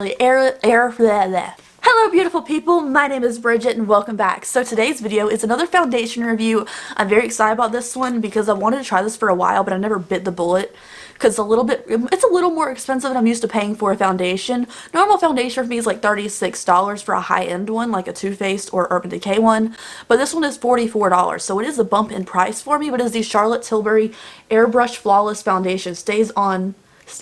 Hello beautiful people, my name is Bridget and welcome back. So today's video is another foundation review. I'm very excited about this one because I wanted to try this for a while but I never bit the bullet because it's a little more expensive than I'm used to paying for a foundation. Normal foundation for me is like $36 for a high-end one like a Too Faced or Urban Decay one, but this one is $44, so it is a bump in price for me. But it is the Charlotte Tilbury Airbrush Flawless Foundation. Stays on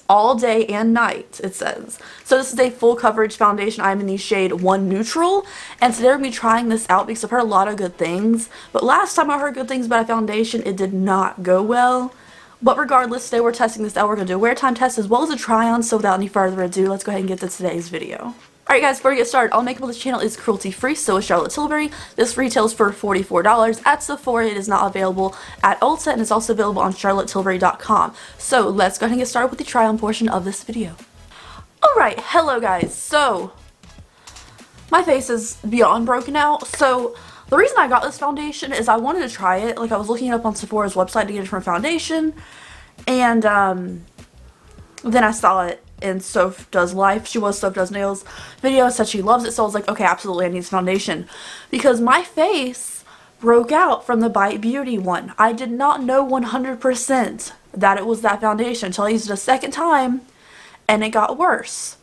all day and night, it says. So this is a full coverage foundation. I'm in the shade 1 Neutral, and today we're going to be trying this out because I've heard a lot of good things, but last time I heard good things about a foundation, it did not go well. But regardless, today we're testing this out. We're going to do a wear time test as well as a try on, so without any further ado, let's go ahead and get to today's video. Alright guys, before we get started, all makeup on this channel is cruelty free, so is Charlotte Tilbury. This retails for $44. At Sephora, it is not available at Ulta, and it's also available on charlottetilbury.com. So let's go ahead and get started with the try on portion of this video. Alright, hello guys. So, my face is beyond broken out. So, the reason I got this foundation is I wanted to try it. Like, I was looking it up on Sephora's website to get a different foundation, and then I saw it in Soph Does Life. She was Soph Does Nails video, said she loves it, so I was like, okay, absolutely, I need this foundation. Because my face broke out from the Bite Beauty one. I did not know 100% that it was that foundation until I used it a second time, and it got worse.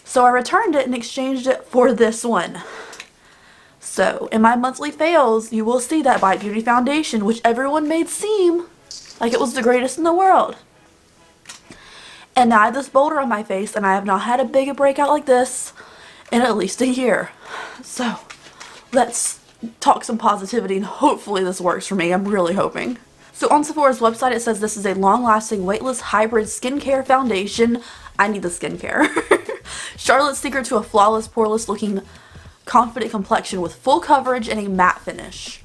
So I returned it and exchanged it for this one. So, in my monthly fails, you will see that Bite Beauty foundation, which everyone made seem like it was the greatest in the world. And now I have this boulder on my face, and I have not had a big breakout like this in at least a year. So, let's talk some positivity, and hopefully this works for me. I'm really hoping. So, on Sephora's website, it says this is a long-lasting, weightless, hybrid skincare foundation. I need the skincare. Charlotte's secret to a flawless, poreless-looking, confident complexion with full coverage and a matte finish.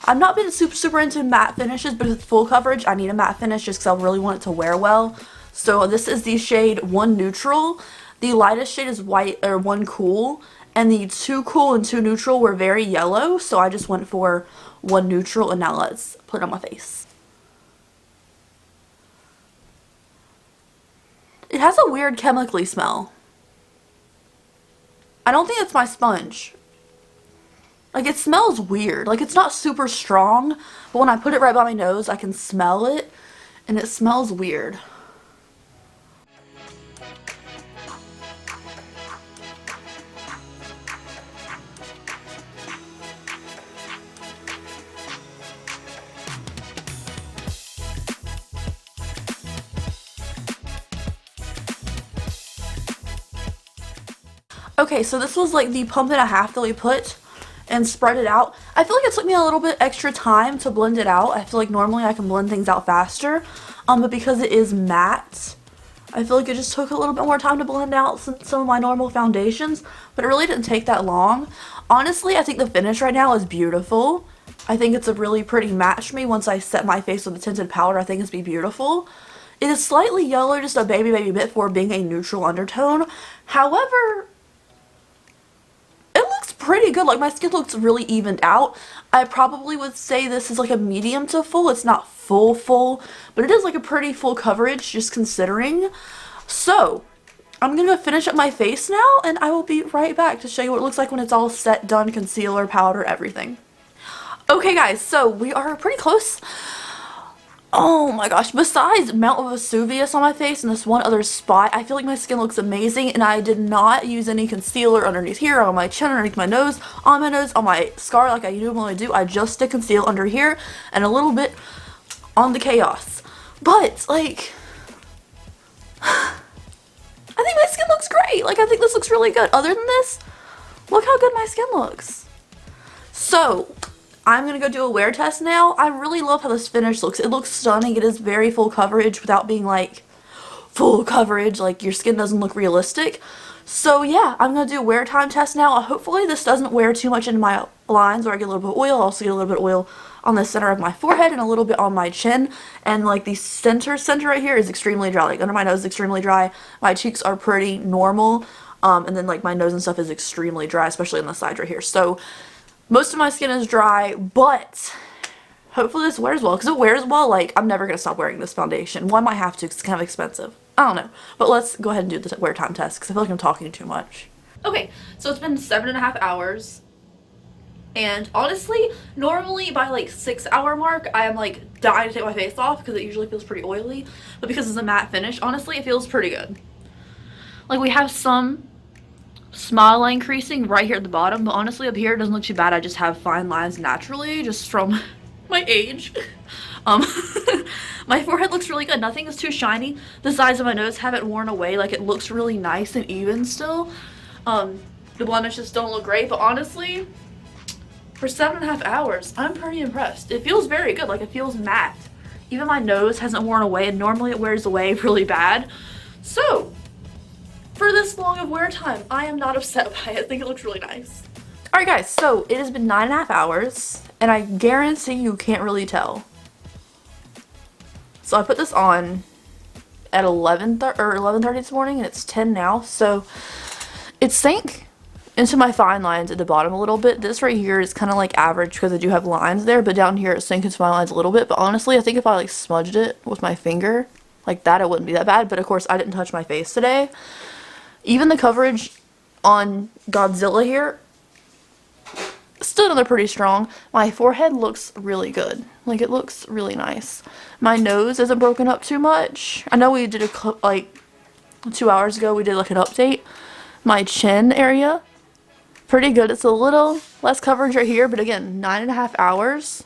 I've not been super into matte finishes, but with full coverage, I need a matte finish just because I really want it to wear well. So this is the shade 1 Neutral. The lightest shade is white, or 1 Cool, and the 2 Cool and 2 Neutral were very yellow, so I just went for 1 Neutral, and now let's put it on my face. It has a weird chemically smell. I don't think it's my sponge. Like, it smells weird. Like, it's not super strong, but when I put it right by my nose, I can smell it, and it smells weird. Okay, so this was like the pump and a half that we put and spread it out. I feel like it took me a little bit extra time to blend it out. I feel like normally I can blend things out faster, but because it is matte, I feel like it just took a little bit more time to blend out some of my normal foundations, but it really didn't take that long. Honestly, I think the finish right now is beautiful. I think it's a really pretty match for me. Once I set my face with a tinted powder, I think it's be beautiful. It is slightly yellow, just a baby bit for being a neutral undertone. However, pretty good. Like, my skin looks really evened out. I probably would say this is like a medium to full. It's not full, but it is like a pretty full coverage just considering. So, I'm gonna finish up my face now, and I will be right back to show you what it looks like when it's all set, done, concealer, powder, everything. Okay guys, so we are pretty close. Oh my gosh, besides Mount Vesuvius on my face and this one other spot, I feel like my skin looks amazing, and I did not use any concealer underneath here, on my chin, underneath my nose, on my scar like I normally do. I just did conceal under here and a little bit on the chaos. But, like, I think my skin looks great. Like, I think this looks really good. Other than this, look how good my skin looks. So, I'm going to go do a wear test now. I really love how this finish looks. It looks stunning. It is very full coverage without being like full coverage. Like, your skin doesn't look realistic. So yeah, I'm going to do a wear time test now. Hopefully this doesn't wear too much into my lines or I get a little bit of oil. I also get a little bit of oil on the center of my forehead and a little bit on my chin. And like the center right here is extremely dry. Like under my nose is extremely dry. My cheeks are pretty normal. And then like my nose and stuff is extremely dry, especially on the side right here. So most of my skin is dry, but hopefully this wears well, because it wears well. Like, I'm never going to stop wearing this foundation. One might have to, because it's kind of expensive. I don't know. But let's go ahead and do the wear time test because I feel like I'm talking too much. Okay, so it's been 7.5 hours. And honestly, normally by like 6-hour mark, I am like dying to take my face off because it usually feels pretty oily. But because it's a matte finish, honestly, it feels pretty good. Like we have some smile line creasing right here at the bottom, but honestly up here it doesn't look too bad. I just have fine lines naturally just from my age. My forehead looks really good. Nothing is too shiny. The sides of my nose haven't worn away. Like it looks really nice and even still. The blemishes don't look great, but honestly, for 7.5 hours, I'm pretty impressed. It feels very good. Like it feels matte. Even my nose hasn't worn away, and normally it wears away really bad. So, for this long of wear time, I am not upset by it. I think it looks really nice. Alright guys, so it has been 9.5 hours, and I guarantee you can't really tell. So I put this on at 11:30 this morning, and it's 10 now, so it sank into my fine lines at the bottom a little bit. This right here is kind of like average because I do have lines there, but down here it sank into my lines a little bit. But honestly, I think if I like smudged it with my finger like that, it wouldn't be that bad. But of course, I didn't touch my face today. Even the coverage on Godzilla here, still another pretty strong. My forehead looks really good. Like it looks really nice. My nose isn't broken up too much. I know we did like 2 hours ago, we did like an update. My chin area, pretty good. It's a little less coverage right here, but again, 9.5 hours.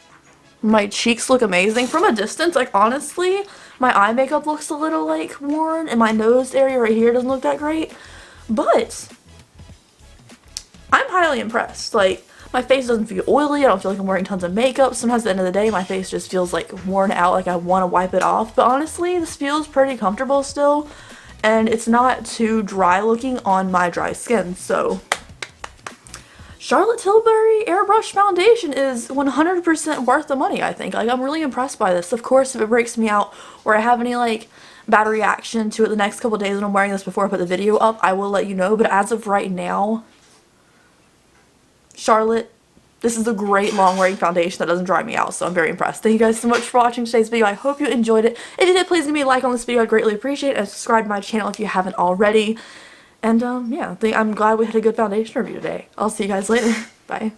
My cheeks look amazing from a distance. Like honestly, my eye makeup looks a little like worn, and my nose area right here doesn't look that great. But I'm highly impressed. Like my face doesn't feel oily. I don't feel like I'm wearing tons of makeup. Sometimes at the end of the day, my face just feels like worn out, like I want to wipe it off. But honestly, this feels pretty comfortable still, and it's not too dry looking on my dry skin. So Charlotte Tilbury Airbrush foundation is 100% worth the money, I think. Like, I'm really impressed by this. Of course, if it breaks me out or I have any, like, bad reaction to it the next couple days when I'm wearing this before I put the video up, I will let you know. But as of right now, Charlotte, this is a great long-wearing foundation that doesn't dry me out, so I'm very impressed. Thank you guys so much for watching today's video. I hope you enjoyed it. If you did, please give me a like on this video. I'd greatly appreciate it. And subscribe to my channel if you haven't already. And, yeah, I'm glad we had a good foundation review today. I'll see you guys later. Bye.